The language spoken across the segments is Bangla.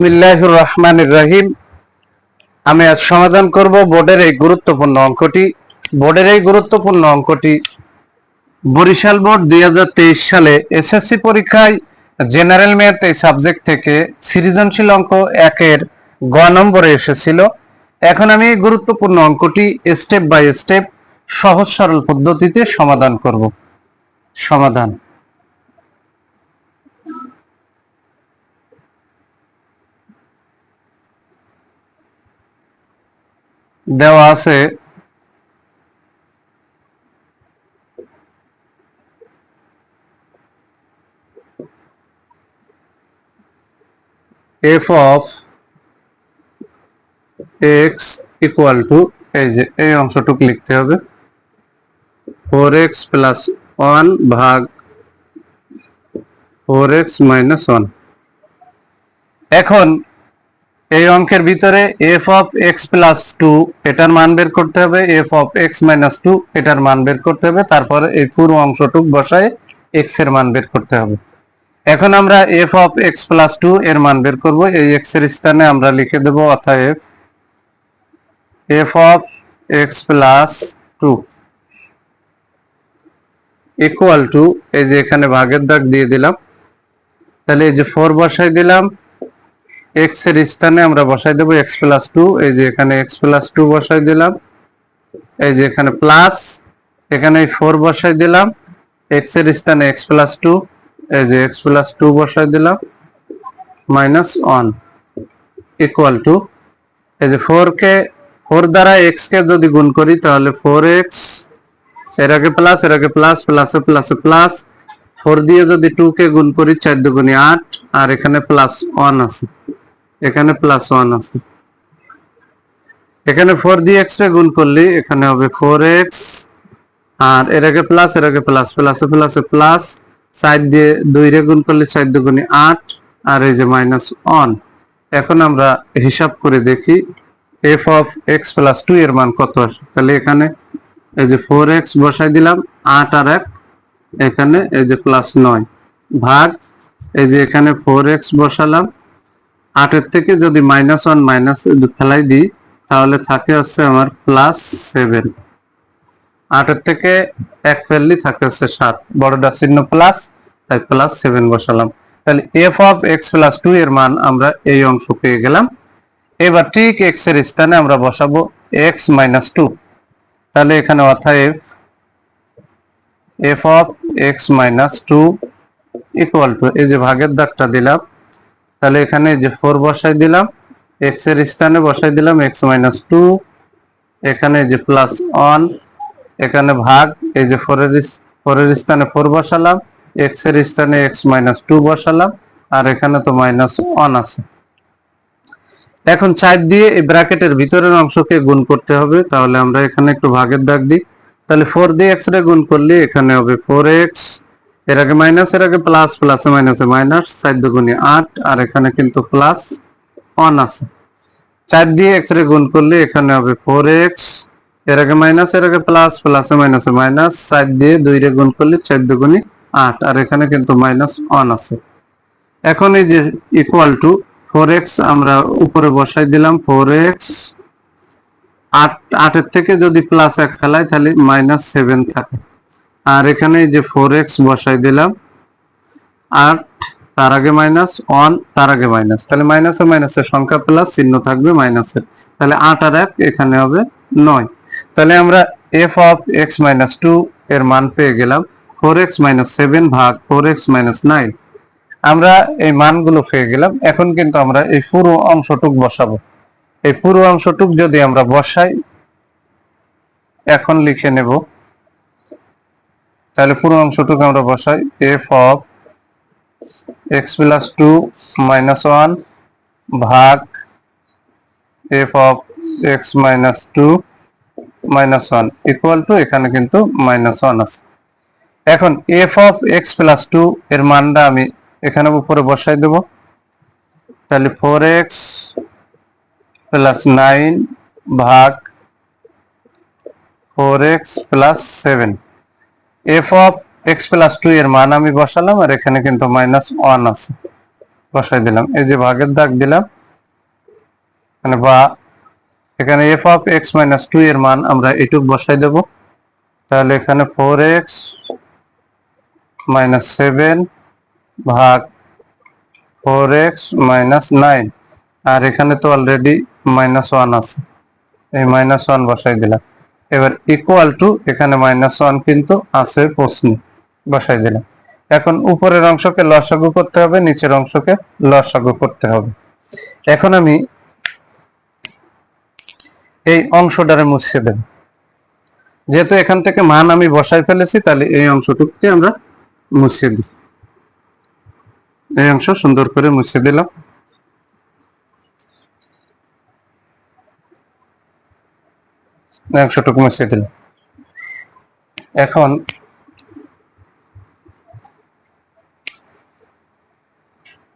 বিসমিল্লাহির রহমানির রহিম। আমি আজ সমাধান করব বোর্ডের এই গুরুত্বপূর্ণ অঙ্কটি বরিশাল বোর্ড 2023 সালে এসএসসি পরীক্ষায় জেনারেল ম্যাথ এই সাবজেক্ট থেকে সৃজনশীল অঙ্ক 1-এর গ নম্বরে এসেছিল। এখন আমি এই গুরুত্বপূর্ণ অঙ্কটি স্টেপ বাই স্টেপ সহজ সরল পদ্ধতিতে সমাধান করব। সমাধান দেওয়া আছে f of x equal to এই অংশটুকু লিখতে হবে 4x প্লাস 1 ভাগ 4x মাইনাস 1। এখন এই অঙ্কের ভিতরে f of x প্লাস 2 এটার মান বের করতে হবে, f of x মাইনাস 2 এটার মান বের করতে হবে, তারপরে এই পুরো অংশটুক বসায় x এর মান বের করতে হবে। এখন আমরা f of x প্লাস 2 এর মান বের করব। এই x এর স্থানে আমরা লিখে দেব অতএব f of x plus 2 equal to এই যে এখানে ভাগের দাগ দিয়ে দিলাম, তাহলে এই যে 4 বসাই দিলাম, x এর স্থানে আমরা বসাই দেব x প্লাস 2, এই যে এখানে x প্লাস 2 বসাই দিলাম, এই যে এখানে প্লাস, এখানে 4 বসাই দিলাম, x এর স্থানে x প্লাস 2, এই যে x প্লাস 2 বসাই দিলাম, মাইনাস 1 ইকুয়াল টু এই যে 4 দ্বারা x কে যদি গুণ করি তাহলে 4x, এর আগে প্লাস এর আগে প্লাস, প্লাসে প্লাসে প্লাস, 4 দিয়ে যদি 2 কে গুণ করি 4 দুগুণে 8, আর এখানে প্লাস 1 আছে, এখানে প্লাস 1 আছে। এখানে 4 দিয়ে x কে গুণ করলে এখানে হবে 4x, আর এর আগে প্লাস এর আগে প্লাস, প্লাসে প্লাসে প্লাস, 4 দিয়ে 2 রে গুণ করলে 4 দুগুণে 8, আর এই যে মাইনাস 1। এখন আমরা হিসাব করে দেখি f of x প্লাস 2 এর মান কত আসে। তাহলে এখানে এই যে 4x বসাই দিলাম, 8 আর 1 এখানে এই যে প্লাস 9 ভাগ এই যে এখানে 4x বসালাম, 8 এর থেকে যদি মাইনাস 1 মাইনাস ফেলাই দিই তাহলে থাকে হচ্ছে আমার প্লাস 7। 8 এর থেকে 1 ফেললে থাকে হচ্ছে 7, বড়টা চিহ্ন প্লাস, তাই প্লাস 7 বসালাম। তাহলে f of x প্লাস 2 এর মান আমরা এই অংশ পেয়ে গেলাম। এবার ঠিক x এর স্থানে আমরা বসাবো x মাইনাস 2, তাহলে এখানে অতএব f of x minus 2 equal to এই যে ভাগের দাগটা দিলাম, তাহলে এখানে যে 4 বসাই দিলাম, x এর স্থানে বসাই দিলাম x মাইনাস 2, এখানে যে প্লাস 1, এখানে ভাগ এই যে 4 এর স্থানে 4 বসালাম, x এর স্থানে x মাইনাস 2 বসালাম, আর এখানে তো মাইনাস 1 আছে। এখন 4 দিয়ে এই ব্র্যাকেটের ভিতরের অংশকে গুণ করতে হবে, তাহলে আমরা এখানে একটু ভাগের দাগ দিই। তাহলে 4 দিয়ে x রে গুণ করলে এখানে হবে 4x, এর আগে মাইনাস এর আগে প্লাস, প্লাসে মাইনাসে মাইনাস, 4 দুগুণে 8, আর এখানে কিন্তু প্লাস 1 আছে। 4 দিয়ে x রে গুণ করলে এখানে হবে 4x, এর আগে মাইনাস এর আগে প্লাস, প্লাসে মাইনাসে মাইনাস, 4 দিয়ে 2 রে গুণ করলে 4 দুগুণে 8, আর এখানে কিন্তু মাইনাস 1 আছে। এখন এই যে ইকুয়াল টু 4x আমরা উপরে বসাই দিলাম, 4x 8 এর থেকে যদি প্লাস 1 ফেলাই তাহলে মাইনাস 7 থাকে, আর এখানে এই যে 4x বসাই দিলাম, 8 তার আগে মাইনাস, 1 তার আগে মাইনাস, তাহলে মাইনাসে মাইনাসের সংখ্যা প্লাস, চিহ্ন থাকবে মাইনাসের, তাহলে 8 আর 1 এখানে হবে 9। তাহলে আমরা f of x মাইনাস 2 এর মান পেয়ে গেলাম 4x মাইনাস 7 ভাগ 4x মাইনাস 9। আমরা এই মানগুলো পেয়ে গেলাম। এখন কিন্তু আমরা এই পুরো অংশটুক বসাবো। এই পুরো অংশটুক যদি আমরা বসাই, এখন লিখে নেব, তাহলে পুরো অংশটুক আমরা বসাই f of x plus 2 minus 1 ভাগ f of x minus 2 minus 1 equal to এখানে কিন্তু মাইনাস 1 আছে। এখন f of x প্লাস 2 এর মানটা আমি এখানে উপরে বসাই দেব, তাহলে 4x প্লাস 9 ভাগ 4x plus 7। f of x plus 2 এর মান আমি বসালাম, আর এখানে কিন্তু মাইনাস 1 আছে। বসাই দিলাম, এই যে ভাগের দাগ দিলাম, মানে বা এখানে F of X minus two এর মান আমরা এটুক বসাই দেব। তাহলে এখানে 4x মাইনাস 7 ভাগ 4x মাইনাস 9, আর এখানে তো অলরেডি -1 আছে, এই -1 বসাই দিলাম। এবার ইকুয়াল টু, এখানে -1 কিন্তু আছে প্রশ্নে, বসাই দিলাম। এখন উপরের অংশকে লসাগু করতে হবে, নিচের অংশকে লসাগু করতে হবে। এখন আমি এই অংশটারে মুছে দেব, যেহেতু এখান থেকে মান আমি বসাই ফেলেছি, তাহলে এই অংশটুকুকে আমরা মুছে দিই। এই অংশ সুন্দর করে মুছে দিলাম। অংশটুকু মুছে দিলাম। এখন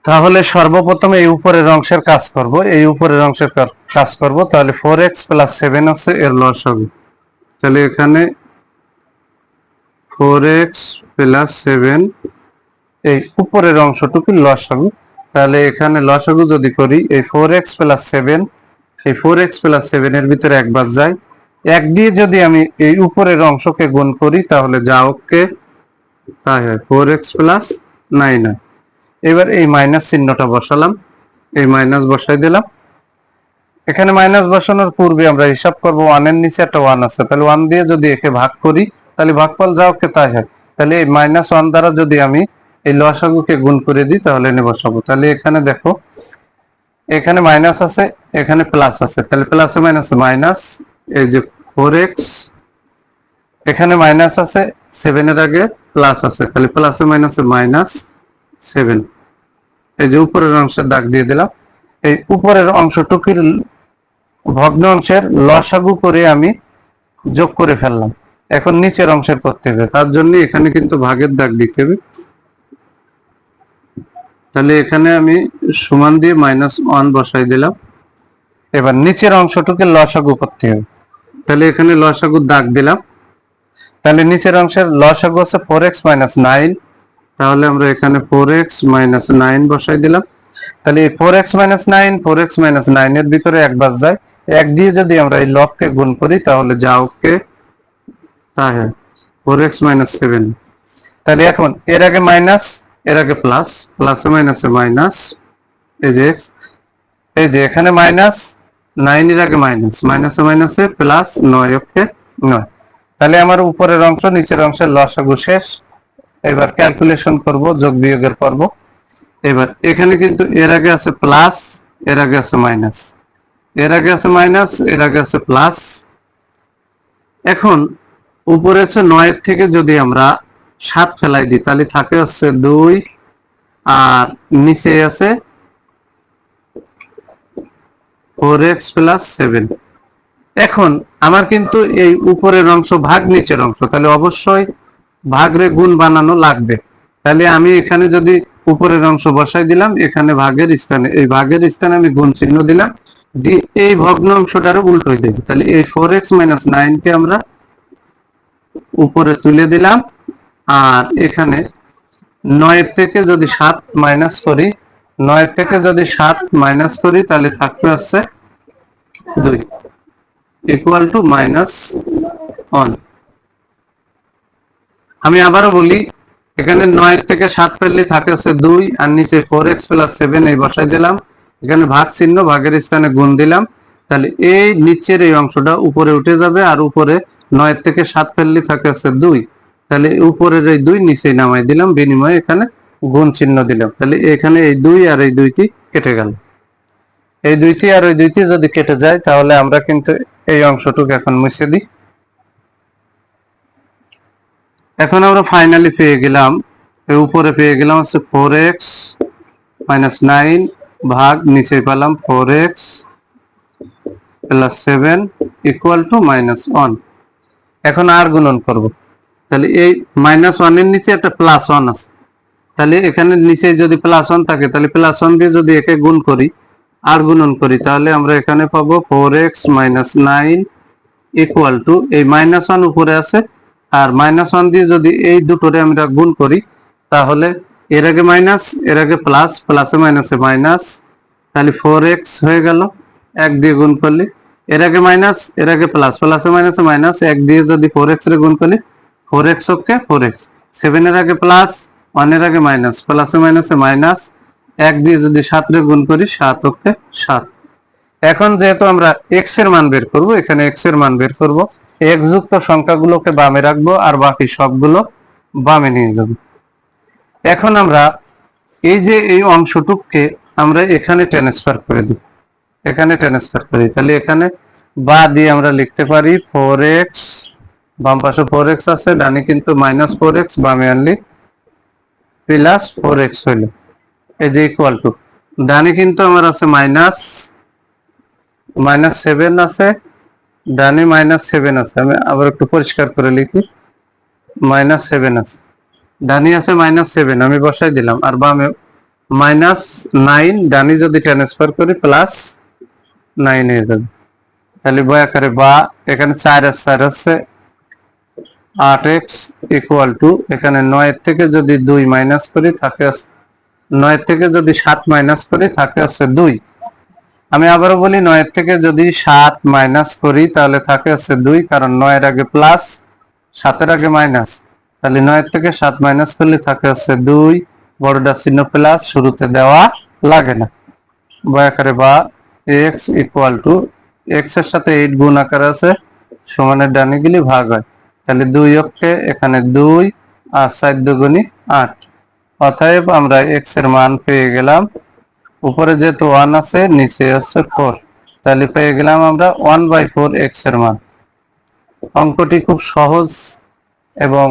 তাহলে সর্বপ্রথম এই উপরের অংশের কাজ করব, এই উপরের অংশের কাজ করব। তাহলে 4x প্লাস 7 আছে, এর লসাগু। তাহলে এখানে 4x প্লাস 7, এই উপরের অংশটুকু লসাগু। তাহলে এখানে লসাগু যদি করি, এই 4x প্লাস 7, এই 4x প্লাস 7 এর ভিতরে একবার যায়, এক দিয়ে যদি আমি এই উপরের অংশকে গুণ করি, তাহলে যা ওকে তাই হয়, 4x প্লাস 9 হয়। এবার এই মাইনাস চিহ্নটা বসালাম, এই মাইনাস বসাই দিলাম। এখানে মাইনাস বসানোর পূর্বে আমরা হিসাব করব 1 এর নিচে একটা 1 আছে, তাহলে 1 দিয়ে যদি একে ভাগ করি, তাহলে ভাগফল যা ওকে তাই হয়। তাহলে এই -1 দ্বারা যদি আমি এই লসাগুকে গুণ করে দিই, তাহলে এনে বসাবো। তাহলে এখানে দেখো, এখানে মাইনাস আছে, এখানে প্লাস আছে, তাহলে প্লাসে মাইনাসে মাইনাস, এই যে 4x, এখানে মাইনাস আছে, 7 এর আগে প্লাস আছে, তাহলে প্লাসে মাইনাসে -7। এই যে উপরের অংশের দাগ দিয়ে দিলাম। এই উপরের অংশটুকুর ভগ্ন অংশের লসাগু করে আমি যোগ করে ফেললাম। এখন নিচের অংশের করতে হবে, তার জন্য এখানে কিন্তু ভাগের দাগ দিতে হবে। তাহলে এখানে আমি সমান দিয়ে -1 বসাই দিলাম। এবার নিচের অংশটুকে লসাগু করতে হবে, তাহলে এখানে লসাগুর দাগ দিলাম। তাহলে নিচের অংশের লসাগু আছে 4x মাইনাস 9, তাহলে আমরা এখানে 4x মাইনাস 9 বসাই দিলাম। তাহলে 4x মাইনাস 9, 4x মাইনাস 9 এর ভিতরে একবার যায়, এক দিয়ে যদি আমরা এই লবকে গুণ করি, তাহলে যা ওকে তাই হয়, 4x মাইনাস 7। তাহলে এখন এর আগে মাইনাস, এর আগে প্লাস, প্লাসে মাইনাসে মাইনাস, এই যে x, এই যে এখানে মাইনাস 9 এর আগে মাইনাস, মাইনাসে মাইনাসে প্লাস 9 ওকে 9। তাহলে আমার উপরের অংশ নিচের অংশের লসাগু শেষ। এবার ক্যালকুলেশন করব, যোগ বিয়োগের পর্ব। এবার এখানে কিন্তু এর আগে আছে প্লাস, এর আগে আছে মাইনাস, এর আগে আছে মাইনাস, এর আগে আছে প্লাস। এখন উপরে আছে 9 এর থেকে যদি আমরা 7 ফেলাই দিই, তাহলে থাকে হচ্ছে 2, আর নিচে আছে 4x প্লাস 7। এখন আমার কিন্তু এই উপরের অংশ ভাগ নিচের অংশ, তাহলে অবশ্যই ভাগরে গুণ বানানো লাগবে। তাহলে আমি এখানে যদি উপরের অংশ বসাই দিলাম, এখানে ভাগের স্থানে, এই ভাগের স্থানে আমি গুণ চিহ্ন দিলাম, এই ভগ্ন অংশটারও উল্টো হয়ে যাবে। তাহলে এই 4x মাইনাস 9 কে আমরা উপরে তুলে দিলাম, আর এখানে 9 এর থেকে যদি 7 মাইনাস করি, 9 এর থেকে যদি 7 মাইনাস করি, তাহলে থাকবে হচ্ছে 2 ইকুয়াল টু -1। আমি আবারও বলি, এখানে 9 থেকে 7 ফেললে থাকে হচ্ছে 2, আর নিচে 4x প্লাস 7 এই বসাই দিলাম। এখানে ভাগ চিহ্ন, ভাগের স্থানে গুণ দিলাম। তাহলে এই নিচের এই অংশটা উপরে উঠে যাবে, আর উপরে 9 থেকে 7 ফেললে থাকে হচ্ছে 2, তাহলে উপরের এই 2 নিচে নামাই দিলাম, বিনিময়ে এখানে গুণ চিহ্ন দিলাম। তাহলে এখানে এই 2 আর এই 2টি কেটে গেল। এই 2টি আর ওই 2টি যদি কেটে যায়, তাহলে আমরা কিন্তু এই অংশটুকু এখন মুছে দিই। এখন আমরা ফাইনালি পেয়ে গেলাম, এর উপরে পেয়ে গেলাম হচ্ছে 4x মাইনাস 9 ভাগ নিচে পেলাম 4x প্লাস 7 ইকুয়াল টু -1। এখন আর গুণন করব, তাহলে এই -1 এর নিচে একটা +1 আছে, তাহলে এখানে নিচে যদি +1 থাকে, তাহলে +1 দিয়ে যদি একে গুণ করি, আর গুণন করি, তাহলে আমরা এখানে পাবো 4x মাইনাস 9 ইকুয়াল টু, এই -1 উপরে আছে, আর -1 দিয়ে যদি এই দুটোরে আমরা গুণ করি, তাহলে এর আগে মাইনাস, এর আগে প্লাস, প্লাসে মাইনাসে মাইনাস, তাহলে 4x হয়ে গেল 1 দিয়ে গুণ করলে। এর আগে মাইনাস, এর আগে প্লাস, প্লাসে মাইনাসে মাইনাস, 1 দিয়ে যদি 4x রে গুণ করি 4x ওকে 4x। 7 এর আগে প্লাস, 1 এর আগে মাইনাস, প্লাসে মাইনাসে মাইনাস, 1 দিয়ে যদি 7 রে গুণ করি 7 ওকে 7। এখন যেহেতু আমরা x এর মান বের করব, এখানে x এর মান বের করব, x যুক্ত সংখ্যাগুলোকে বামে রাখবো আর বাকি সবগুলো বামে নিয়ে যাব। এখন আমরা এই যে এই অংশটুককে আমরা এখানে ট্রান্সফার করে দিই, এখানে ট্রান্সফার করি, তাহলে এখানে বা দিয়ে আমরা লিখতে পারি 4x, বাম পাশে 4x আছে, ডানে কিন্তু -4x, বামে আনলি +4x হইল, এই যে ইকুয়াল টু, ডানে কিন্তু আমার আছে -7 আছে, ডানে -7 আছে, আমি আবার একটু পরিষ্কার করে লিখি, -7 আছে, ডানে আছে -7, আমি বসাই দিলাম, আর বামে -9, ডানে যদি ট্রান্সফার করি +9 হয়ে যাবে। তাহলে বই আকারে বা এখানে 4 আর 4 আছে 8x ইকুয়াল টু, এখানে 9 এর থেকে যদি 2 মাইনাস করি থাকে 9 এর থেকে যদি 7 মাইনাস করি থাকে আছে 2। আমি আবারও বলি 9 এর থেকে যদি 7 মাইনাস করি তাহলে থাকে আছে 2, কারণ 9 এর আগে প্লাস 7 এর আগে মাইনাস, তাহলে 9 এর থেকে 7 মাইনাস করলে থাকে আছে 2, বড়টা চিহ্ন প্লাস, শুরুতে দেওয়া লাগে না। বই আকারে বা x ইকুয়াল টু, x এর সাথে 8 গুণ আকারে আছে, সমানের ডানে গেলে ভাগ হয়, তাহলে 2 অক্ষে এখানে 2 আর 4 দুগুণী 8। অতএব আমরা x এর মান পেয়ে গেলাম, উপরে যেহেতু 1 আছে নিচে আছে 4, তাহলে পেয়ে গেলাম আমরা 1/4 x এর মান। অঙ্কটি খুব সহজ এবং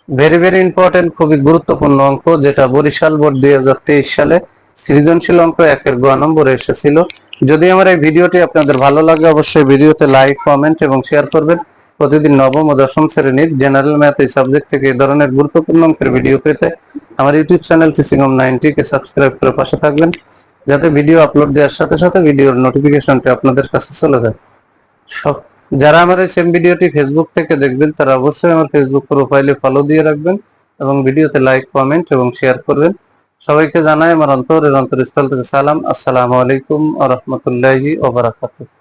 ভেরি ইম্পর্টেন্ট, খুবই গুরুত্বপূর্ণ অঙ্ক, যেটা বরিশাল বোর্ড 2023 সালে সৃজনশীল অঙ্ক 1-এর গ নম্বরে এসেছিল। যদি আমার এই ভিডিওটি আপনাদের ভালো লাগে অবশ্যই ভিডিওতে লাইক, কমেন্ট এবং শেয়ার করবেন। প্রতিদিন নবম ও দশম শ্রেণীর জেনারেল ম্যাথ এই সাবজেক্ট থেকে এই ধরনের গুরুত্বপূর্ণ অঙ্কের ভিডিও পেতে আমার ইউটিউব চ্যানেল টিচিং হোম 90 কে সাবস্ক্রাইব করে পাশে থাকবেন, যাতে ভিডিও আপলোড দেওয়ার সাথে সাথে ভিডিওর নোটিফিকেশনটি আপনাদের কাছে চলে যায়। যারা আমার এই সেম ভিডিওটি ফেসবুক থেকে দেখবেন তারা অবশ্যই আমার ফেসবুক প্রোফাইলে ফলো দিয়ে রাখবেন এবং ভিডিওতে লাইক, কমেন্ট এবং শেয়ার করবেন। সবাইকে জানাই আমার অন্তরের অন্তরস্থল থেকে সালাম। আসসালামু আলাইকুম ওয়া রাহমাতুল্লাহি ওয়া বারাকাতুহু।